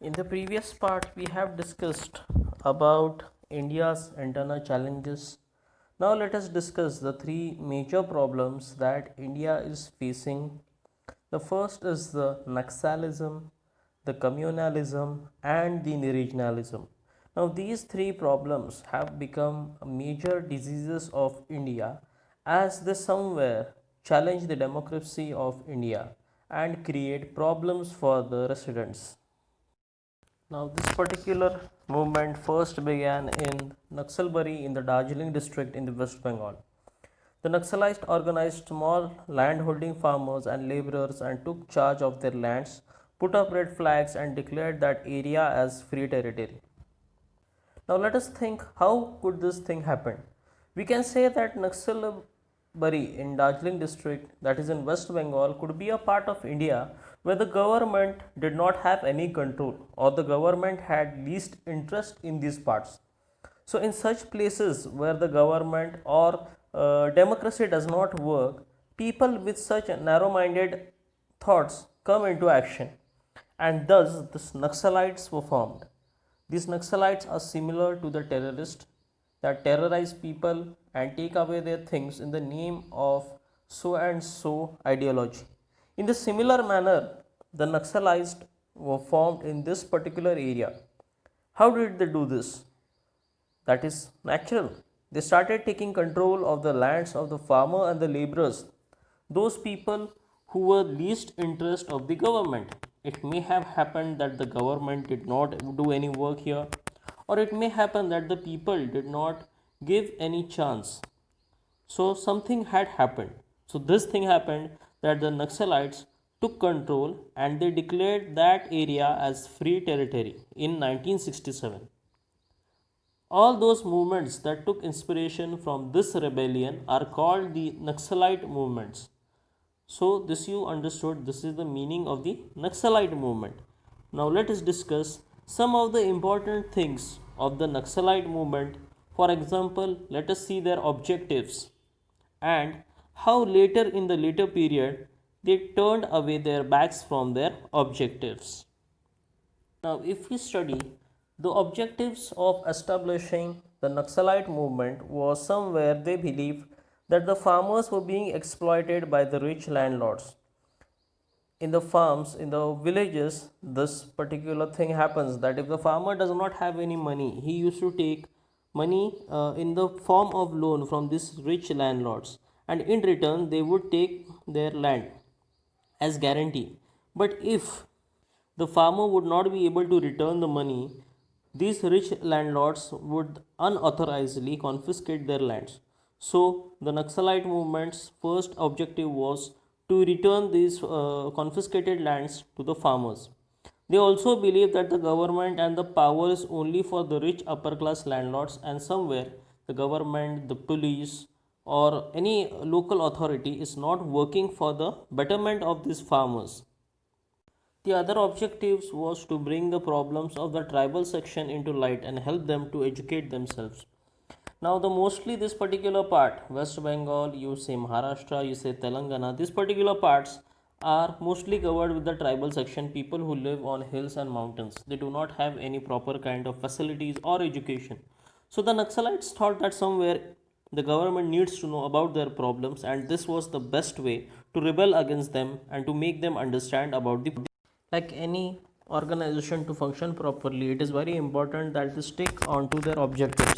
In the previous part, we have discussed about India's internal challenges. Now, let us discuss the three major problems that India is facing. The first is the Naxalism, the communalism, and the regionalism. Now, these three problems have become major diseases of India as they somewhere challenge the democracy of India and create problems for the residents. Now, this particular movement first began in Naxalbari in the Darjeeling district in the West Bengal. The Naxalites organized small landholding farmers and laborers and took charge of their lands, put up red flags, and declared that area as free territory. Now, let us think how could this thing happen? We can say that Naxalbari in Darjeeling district, that is in West Bengal, could be a part of India where the government did not have any control or the government had least interest in these parts. So, in such places where the government or democracy does not work, people with such narrow minded thoughts come into action, and thus the Naxalites were formed. These Naxalites are similar to the terrorists that terrorize people and take away their things in the name of so and so ideology. In the similar manner, the Naxalites were formed in this particular area. How did they do this? That is natural. They started taking control of the lands of the farmer and the laborers, those people who were least interest of the government. It may have happened that the government did not do any work here, or it may happen that the people did not give any chance. So something had happened. So this thing happened that the Naxalites took control and they declared that area as free territory in 1967. All those movements that took inspiration from this rebellion are called the Naxalite movements. So, this you understood, this is the meaning of the Naxalite movement. Now, let us discuss some of the important things of the Naxalite movement. For example, let us see their objectives and how later in the later period they turned away their backs from their objectives. Now, if we study the objectives of establishing the Naxalite movement was somewhere they believed that the farmers were being exploited by the rich landlords. In the farms, in the villages, this particular thing happens that if the farmer does not have any money, he used to take money in the form of loan from these rich landlords, and in return, they would take their land as guarantee. But if the farmer would not be able to return the money, these rich landlords would unauthorizedly confiscate their lands. So, the Naxalite movement's first objective was to return these confiscated lands to the farmers. They also believe that the government and the power is only for the rich upper class landlords, and somewhere the government, the police, or any local authority is not working for the betterment of these farmers. The other objectives was to bring the problems of the tribal section into light and help them to educate themselves. Now, the mostly this particular part, West Bengal, you say Maharashtra, you say Telangana, these particular parts are mostly covered with the tribal section, people who live on hills and mountains. They do not have any proper kind of facilities or education. So, the Naxalites thought that somewhere the government needs to know about their problems, and this was the best way to rebel against them and to make them understand about the. Like any organization to function properly, it is very important that they stick on to their objectives,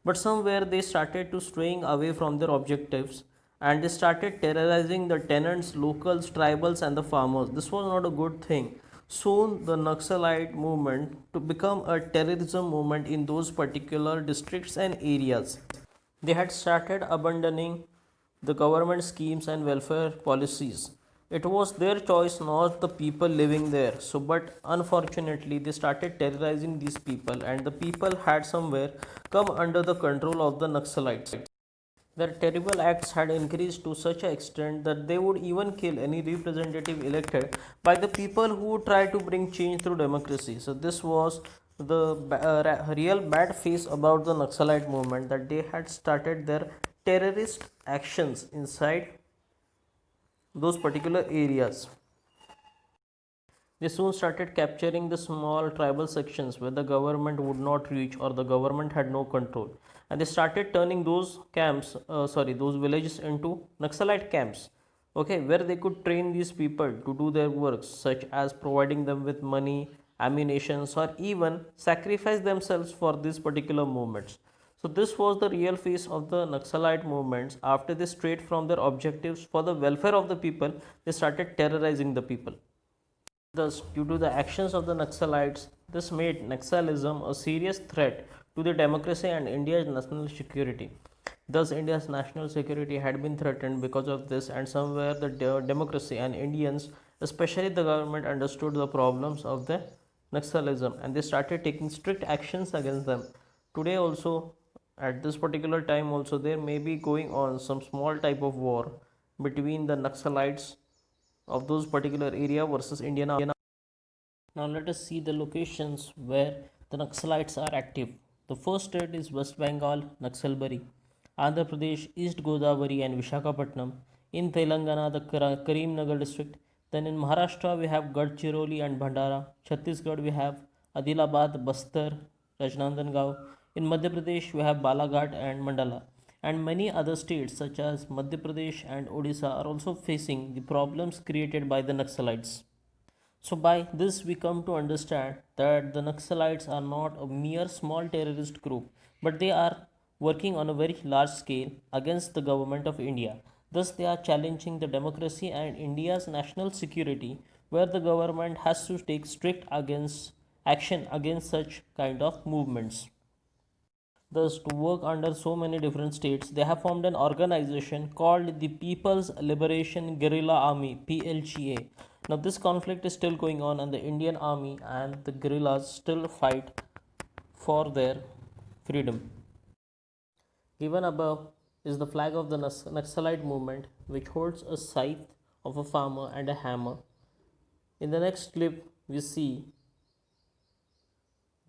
but somewhere they started to straying away from their objectives and they started terrorizing the tenants, locals, tribals, and the farmers. This was not a good thing. Soon the Naxalite movement to become a terrorism movement in those particular districts and areas. They had started abandoning the government schemes and welfare policies. It was their choice, not the people living there. So, but unfortunately, they started terrorizing these people, and the people had somewhere come under the control of the Naxalites. Their terrible acts had increased to such an extent that they would even kill any representative elected by the people who tried to bring change through democracy. So, this was the real bad face about the Naxalite movement, that they had started their terrorist actions inside those particular areas. They soon started capturing the small tribal sections where the government would not reach or the government had no control. And they started turning those those villages into Naxalite camps, okay, where they could train these people to do their works, such as providing them with money, ammunition, or even sacrifice themselves for these particular movements. So this was the real face of the Naxalite movements. After they strayed from their objectives for the welfare of the people, they started terrorizing the people. Thus, due to the actions of the Naxalites, this made Naxalism a serious threat to the democracy and India's national security. Thus, India's national security had been threatened because of this, and somewhere the democracy and Indians, especially the government, understood the problems of the Naxalism and they started taking strict actions against them. Today, also, at this particular time, also, there may be going on some small type of war between the Naxalites of those particular area versus Indian army. Now let us see the locations where the Naxalites are active. The first state is West Bengal, Naxalbari, Andhra Pradesh, East Godavari and Vishakhapatnam. In Telangana, the Karimnagar district. Then in Maharashtra, we have Gadchiroli and Bhandara. Chhattisgarh, we have Adilabad, Bastar, Rajnandangao. In Madhya Pradesh, we have Balaghat and Mandala. And many other states such as Madhya Pradesh and Odisha are also facing the problems created by the Naxalites. So, by this, we come to understand that the Naxalites are not a mere small terrorist group, but they are working on a very large scale against the government of India. Thus, they are challenging the democracy and India's national security, where the government has to take strict against action against such kind of movements. Thus, to work under so many different states, they have formed an organization called the People's Liberation Guerrilla Army (PLGA). Now, this conflict is still going on, and the Indian Army and the guerrillas still fight for their freedom. Given above is the flag of the Naxalite movement, which holds a scythe of a farmer and a hammer. In the next clip, we see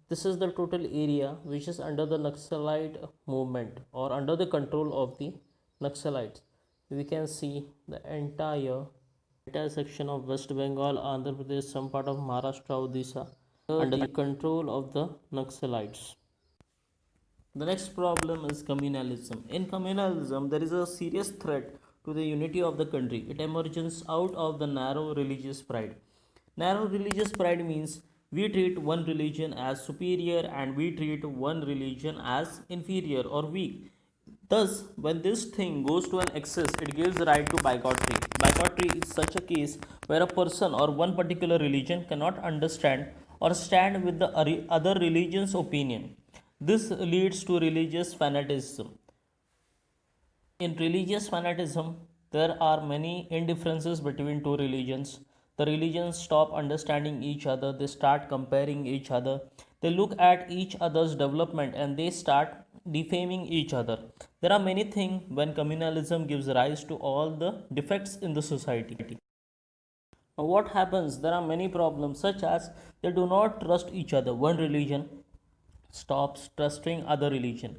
this is the total area which is under the Naxalite movement or under the control of the Naxalites. We can see the entire section of West Bengal, Andhra Pradesh, some part of Maharashtra, Odisha under the control of the Naxalites. The next problem is communalism. In communalism, there is a serious threat to the unity of the country. It emerges out of the narrow religious pride. Narrow religious pride means we treat one religion as superior and we treat one religion as inferior or weak. Thus, when this thing goes to an excess, it gives right to bigotry. Bigotry is such a case where a person or one particular religion cannot understand or stand with the other religion's opinion. This leads to religious fanaticism. In religious fanaticism, there are many indifferences between two religions. The religions stop understanding each other, they start comparing each other, they look at each other's development and they start defaming each other. There are many things when communalism gives rise to all the defects in the society. Now, what happens? There are many problems such as they do not trust each other. One religion stops trusting other religion.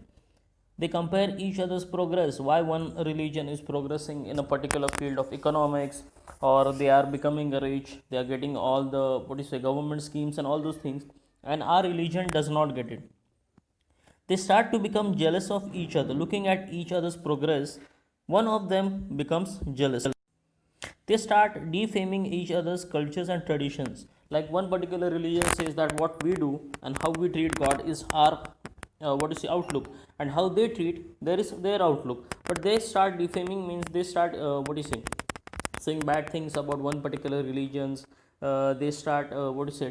They compare each other's progress, why one religion is progressing in a particular field of economics, or they are becoming rich, they are getting all the government schemes and all those things, and our religion does not get it. They start to become jealous of each other. Looking at each other's progress, one of them becomes jealous. They start defaming each other's cultures and traditions. Like one particular religion says that what we do and how we treat God is our outlook, and how they treat there is their outlook. But they start defaming means they start saying bad things about one particular religions. They start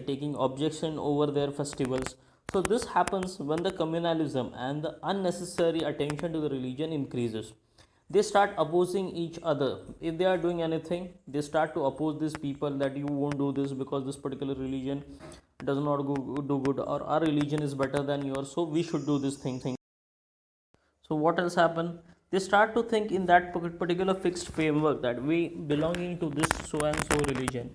taking objection over their festivals. So this happens when the communalism and the unnecessary attention to the religion increases. They start opposing each other. If they are doing anything, they start to oppose these people that you won't do this because this particular religion does not do good, or our religion is better than yours, so we should do this thing. So what else happen? They start to think in that particular fixed framework that we belonging to this so and so religion.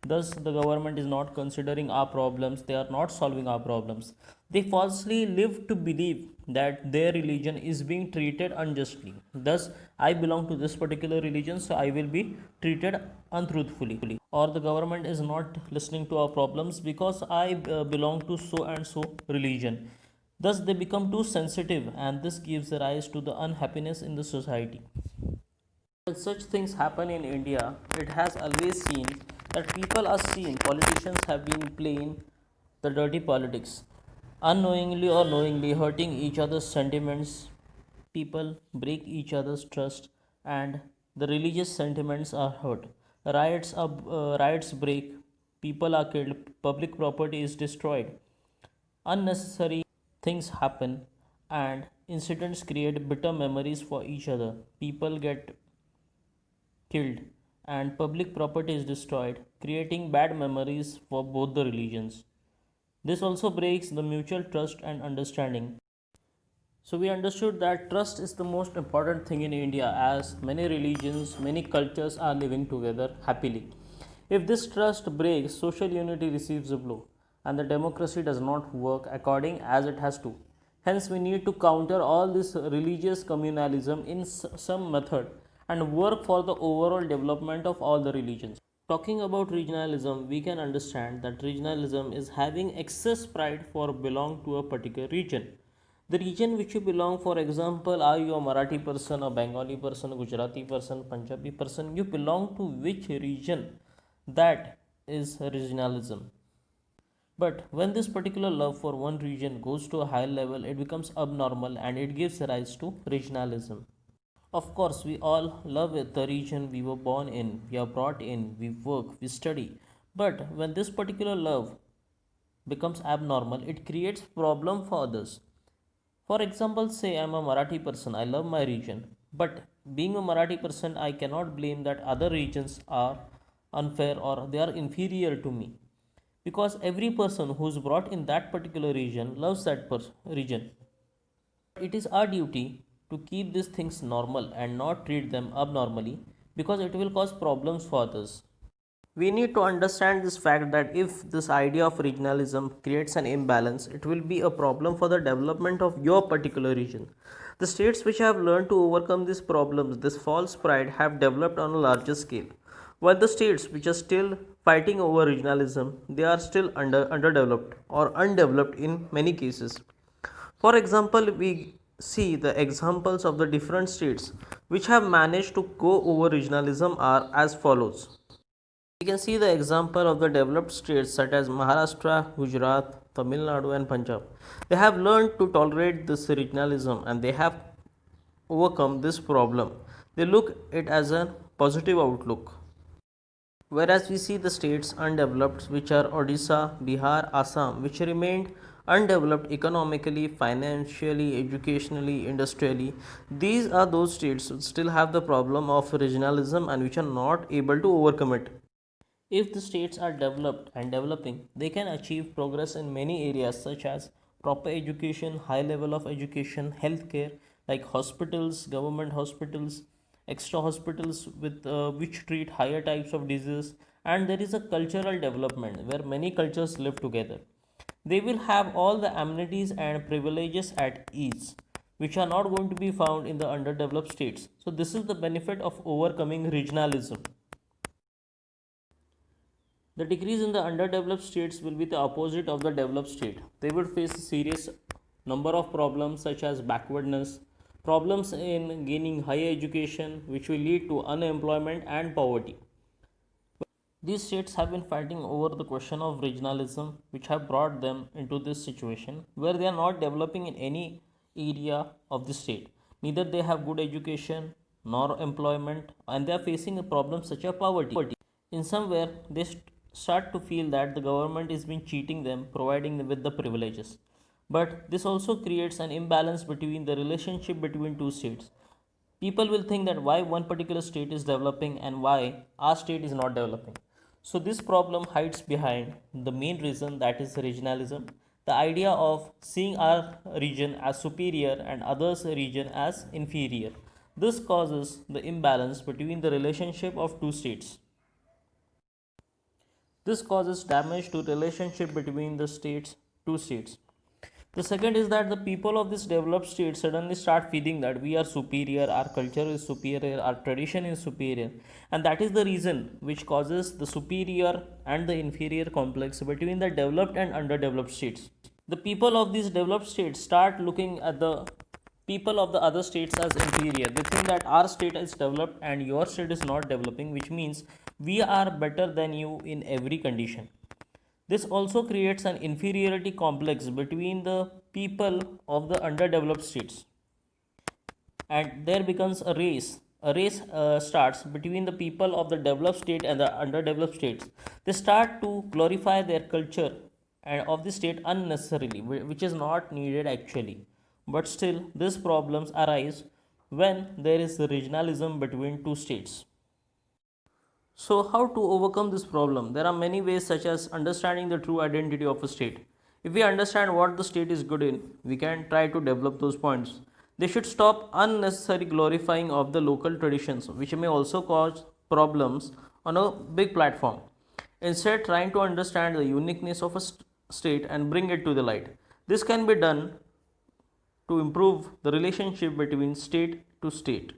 Thus the government is not considering our problems, they are not solving our problems. They falsely live to believe that their religion is being treated unjustly. Thus I belong to this particular religion, so I will be treated untruthfully, or the government is not listening to our problems because I belong to so and so religion. Thus they become too sensitive, and this gives rise to the unhappiness in the society. When such things happen in India, it has always seen that people are seen, politicians have been playing the dirty politics, unknowingly or knowingly hurting each other's sentiments. People break each other's trust, and the religious sentiments are hurt. Riots break, people are killed, public property is destroyed, unnecessary things happen, and incidents create bitter memories for each other. People get killed, and public property is destroyed, creating bad memories for both the religions. This also breaks the mutual trust and understanding. So, we understood that trust is the most important thing in India, as many religions, many cultures are living together happily. If this trust breaks, social unity receives a blow, and the democracy does not work according as it has to. Hence, we need to counter all this religious communalism in some method and work for the overall development of all the religions. Talking about regionalism, we can understand that regionalism is having excess pride for belong to a particular region. The region which you belong, for example, are you a Marathi person, a Bengali person, a Gujarati person, Punjabi person, you belong to which region? That is regionalism. But when this particular love for one region goes to a higher level, it becomes abnormal and it gives rise to regionalism. Of course, we all love it, the region we were born in, we are brought in, we work, we study. But when this particular love becomes abnormal, it creates problem for others. For example, say I'm a Marathi person, I love my region, but being a Marathi person, I cannot blame that other regions are unfair or they are inferior to me, because every person who is brought in that particular region loves that region. It is our duty to keep these things normal and not treat them abnormally, because it will cause problems for others. We need to understand this fact that if this idea of regionalism creates an imbalance, it will be a problem for the development of your particular region. The states which have learned to overcome these problems, this false pride, have developed on a larger scale. While the states which are still fighting over regionalism, they are still underdeveloped or undeveloped in many cases. For example, we see the examples of the different states which have managed to go over regionalism are as follows. We can see the example of the developed states such as Maharashtra, Gujarat, Tamil Nadu, and Punjab. They have learned to tolerate this regionalism and they have overcome this problem. They look it as a positive outlook. Whereas we see the states undeveloped, which are Odisha, Bihar, Assam, which remained undeveloped economically, financially, educationally, industrially. These are those states which still have the problem of regionalism and which are not able to overcome it. If the states are developed and developing, they can achieve progress in many areas such as proper education, high level of education, healthcare, like hospitals, government hospitals, extra hospitals with which treat higher types of diseases, and there is a cultural development where many cultures live together. They will have all the amenities and privileges at ease, which are not going to be found in the underdeveloped states. So this is the benefit of overcoming regionalism. The decrease in the underdeveloped states will be the opposite of the developed state. They would face a serious number of problems such as backwardness, problems in gaining higher education, which will lead to unemployment and poverty. These states have been fighting over the question of regionalism, which have brought them into this situation where they are not developing in any area of the state. Neither they have good education nor employment, and they are facing a problem such as poverty. In somewhere, they start to feel that the government is been cheating them, providing them with the privileges. But this also creates an imbalance between the relationship between two states. People will think that why one particular state is developing and why our state is not developing. So this problem hides behind the main reason, that is regionalism, the idea of seeing our region as superior and others region as inferior. This causes the imbalance between the relationship of two states. This causes damage to relationship between the two states. The second is that the people of this developed state suddenly start feeling that we are superior, our culture is superior, our tradition is superior, and that is the reason which causes the superior and the inferior complex between the developed and underdeveloped states. The people of these developed states start looking at the people of the other states as inferior. They think that our state is developed and your state is not developing, which means we are better than you in every condition. This also creates an inferiority complex between the people of the underdeveloped states, and there becomes a race. A race starts between the people of the developed state and the underdeveloped states. They start to glorify their culture and of the state unnecessarily, which is not needed actually. But still, these problems arise when there is regionalism between two states. So, how to overcome this problem? There are many ways, such as understanding the true identity of a state. If we understand what the state is good in, we can try to develop those points. They should stop unnecessary glorifying of the local traditions, which may also cause problems on a big platform. Instead, trying to understand the uniqueness of a state and bring it to the light. This can be done to improve the relationship between state to state.